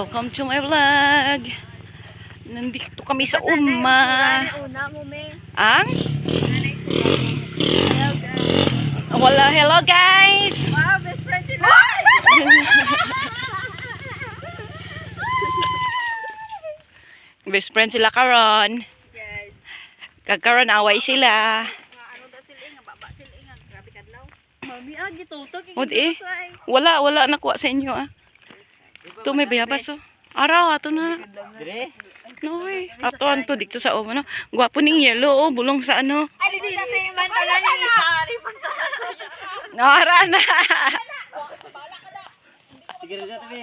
Welcome to my vlog. Nandito kami sa Uma. Ang? Wala, hello guys. Wow, best friend sila. Best friend sila karon. Yes. Kagkaron away sila. Ano daw sila nga baba sila nga grabe kadlaw. Mami gitutok Od wala nakuha sa inyo ah. Ito may bayabas oh. Araw ato na. Dire? No way. Ato anto dito sa ano. Gwapo ning yellow oh, bulong sa ano. Ay di natin yung mantalan ni Sari. Nara na. Sigarilyo tabi.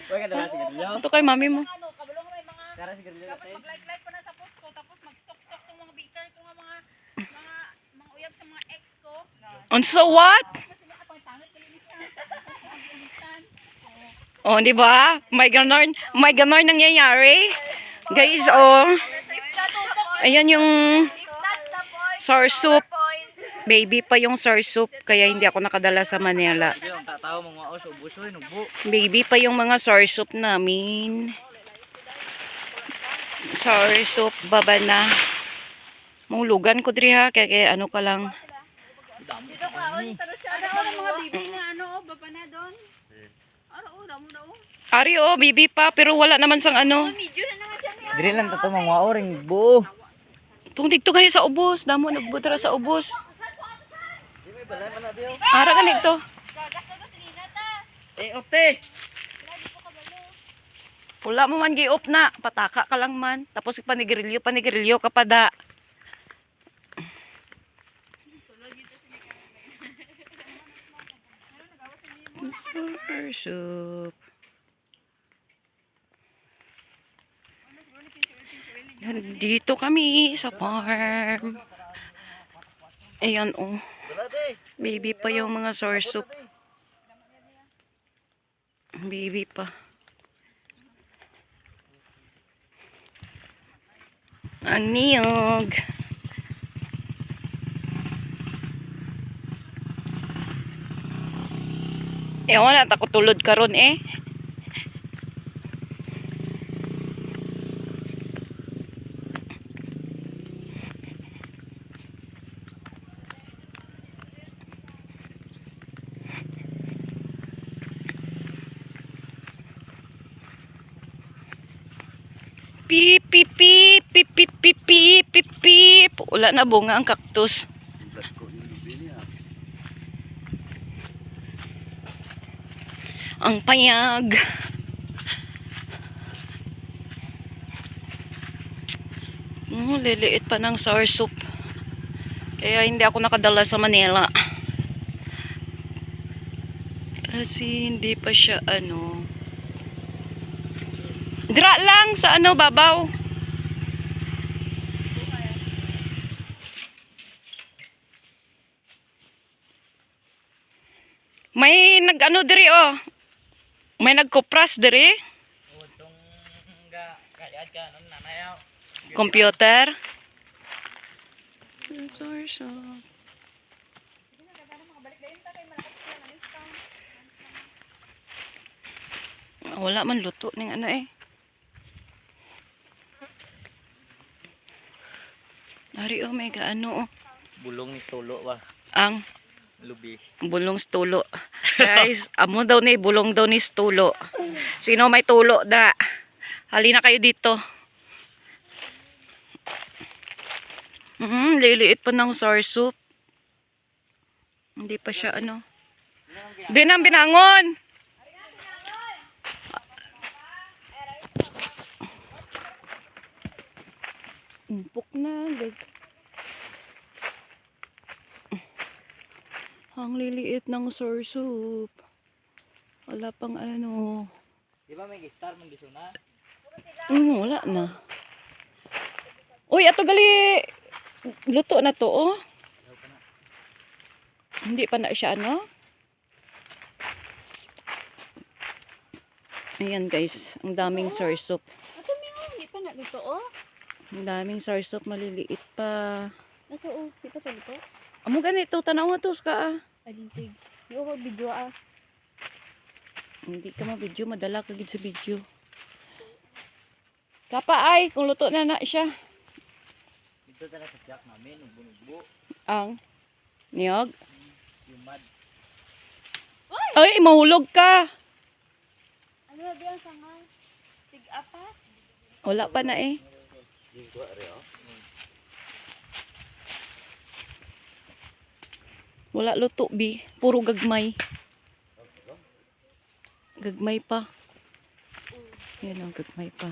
Huwag ka dala sigarilyo. Ito kay mami mo. Ano kabulong may mga Kara sigarilyo tabi. mag-like pa na sa post ko tapos mag-stock tong mga baker ko nga mga uyab sa mga ex ko. And so what? Oh, di ba? May ganon nangyayari. Guys, oh. Ayan yung sour soup. Baby pa yung sour soup, kaya hindi ako nakadala sa Manila. Yung tataw mga os ubusoy nubo. Baby pa yung mga sour soup namin. Sour soup, baba na. Mahulugan ko diri ha, kaya ano ka lang. Dito ka on taro siya. Ano mga bibi nga ano baba na doon. Aro damo daw. Ari oh, baby pa, pero wala naman sang ano. Medyo na naman siya niya. Dire lang tato mga oring buo. Tungdig to gani sa ubos, damo nagbutara sa ubos. Ara ganito. Opte. Wala mo man gi-off na, pataka ka lang man. Tapos panigrilyo ka pa da. Sour soup. Nandito kami sa farm. Ayan oh. Baby pa yung mga sour soup. Baby pa. Ang niyog. Wala takot tulod karon eh. Pip pip pip pip pip pip pip pip pip. Wala na bunga ang cactus. Ang payag. Liliit pa ng sour soup. Kaya hindi ako nakadala sa Manila. Kasi hindi pa siya ano. Dira lang sa ano babaw. May nag-ano diri oh. May nagkupras diri. Utong kayad ka nun nanayaw. Computer. Sour soup. Wala man luto ning ano eh. Ari oh, may gaano oh. Bulong ni tulo ba? Ang Lubi. bulong stulo. Guys, amo daw ni bulong daw ni stulo. Sino may tulo da? Halina kayo dito. Liliit pa ng sour soup. Hindi pa siya ano. Di nang binangon. Umpok na. Ang liliit ng sour soup. Wala pang ano. Di ba may star mong gisuna? Wala na. Uy, ato gali. Luto na to, oh. Hindi pa na siya, ano? Ayan, guys. Ang daming sour soup. Ato mi hindi pa na luto oh. Ang daming sour soup. Maliliit pa. Ato oh, di pa to luto. Amo ganito. Tanaw nga to, ka. Alintig. Yo video ah. Hindi ka ma-video, madala ka gid sa video. Kapa ay, kung luto na na siya. Ito talaga sa tiyak namin, ubo-ubo. Ang niyog. Yung mad. Ay, mahulog ka. Ano ba yung sangal? Tig-apat? Wala pa na eh. Wala luto, bi. Puro gagmay. Gagmay pa. Yan ang gagmay pa.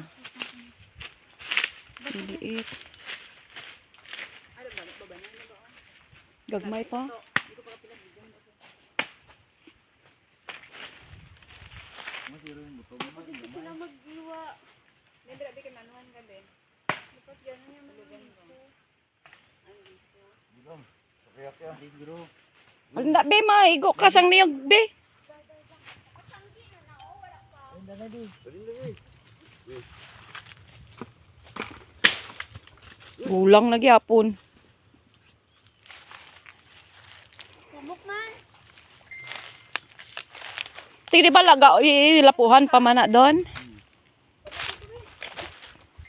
Liliit. Gagmay pa. Masiro yung buto mo. Hindi sila mag-iwa. Nandra, di ka nanuhan ka din. Dapat gano'n yung malugan ko. Bigong. Sakaya kaya. Bigro. Wala, be, maigo ka sang niyog, be. Ayun na di. Gulang lagi hapon. Sumok man. Tingnan ba laga ilapuhan pa man na doon?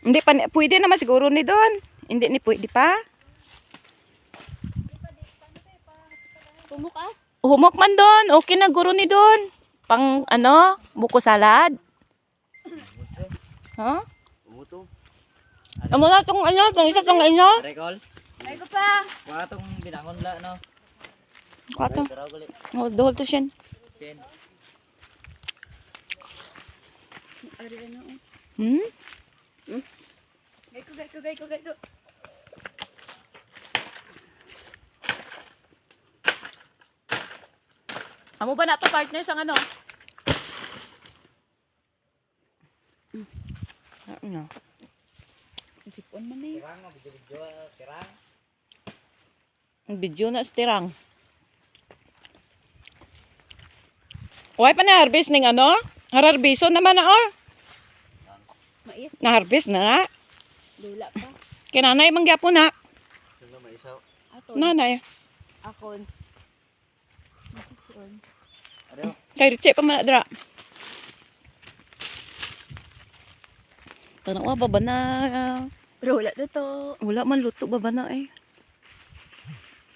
Hindi pa pwede naman siguro ni doon. Hindi ni pwede pa. Sumok ah. Humok man doon. Okay na guro ni doon. Pang ano, buko salad. Ha? Umuto. Amo na tong ano, tong isa tong ano. Recall. Ay ko pa. Wala tong binangon la, no? Kato. Taraw gali. Oh, dool to siya. Ken. Ari ano. Hmm? Gay ko. Amo ba na to partner sang ano? Ano? Sipon man eh. Tirang, video, tirang. Ang video na stirang. Why pa na-harvest ning ano? Hararbiso naman na oh. Mais. Na-harvest na na. Dula pa. Kinanay manggyapo na. Sino maisaw? Ato. Nanay. Akon. Ariyo. Kay Richie pa man na dra. Tanawa baba na. Pero wala na to. Wala man luto baba na eh.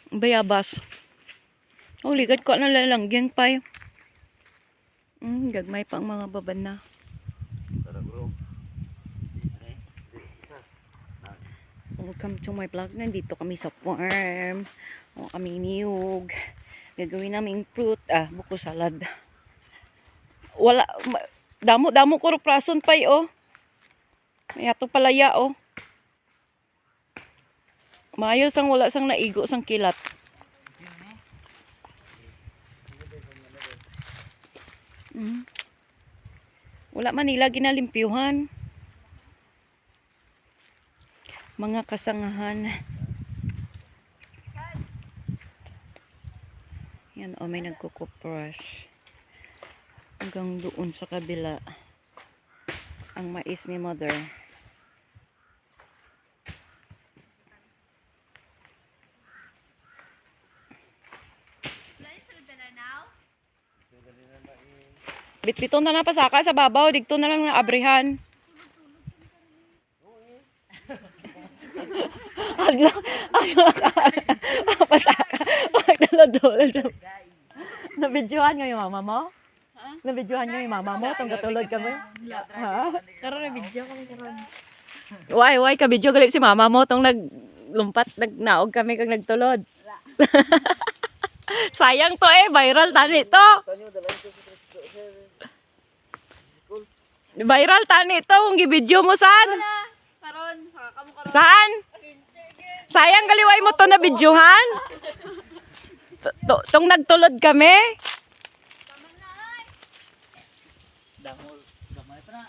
Bayabas. Oh, ligad ko na lalangyan pa eh. Gagmay pa ang mga baba na. Tara bro. Welcome to my vlog. Nandito kami sa farm. O kami niyog. Gagawin namin fruit. Buko salad. Wala. Damo ko prason pa oh. May ato palaya oh. Maayos ang wala sang naigo sang kilat. Wala man nila ginalimpyuhan. Mga kasangahan. Yan o, may nagkukuprush. Hanggang doon sa kabila. Ang mais ni mother. Bitbito na na pasaka sa babaw. Digto na lang na abrihan. Adlo. Pasaka. Magdalod-dulod. Nabidyohan nyo yung mama mo? Nabidyohan nyo yung mama mo? Itong katulad kami? Ha? Karoon na video ko karoon. Why kabidyo galit si mama mo? Itong naglumpat, nagnaog kami kag nagtulod. Sayang to eh. Viral tani to. Viral tani to. Kung gibidyo mo saan? Karoon, saka kamo karoon. Saan? Sayang kaliway mo to na videohan. Tong nagtulod kami. Dangol. Gamay pa na.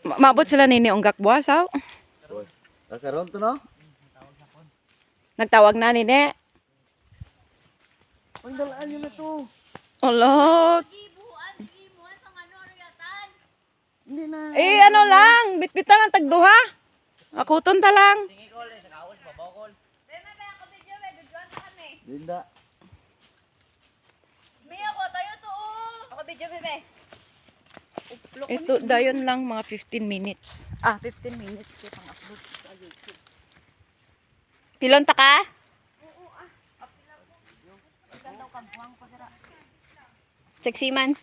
Mabot sila nini unggak buwas aw. Kakaroon to no? Nagtawag na nini. Ang dalaan nyo na to. Olot. Gibuan sa ano yatan. Hindi na. Eh ano lang, bitbitan lang tagduha. Akuton ta lang. Tingi ko sa kaon, babakol. May ako video, may videoan sa kami. Linda. May ako video, bebe. Ito, dayon lang mga 15 minutes. 15 minutes ko pang upload sa YouTube. Pilon ta ka? Sexy man.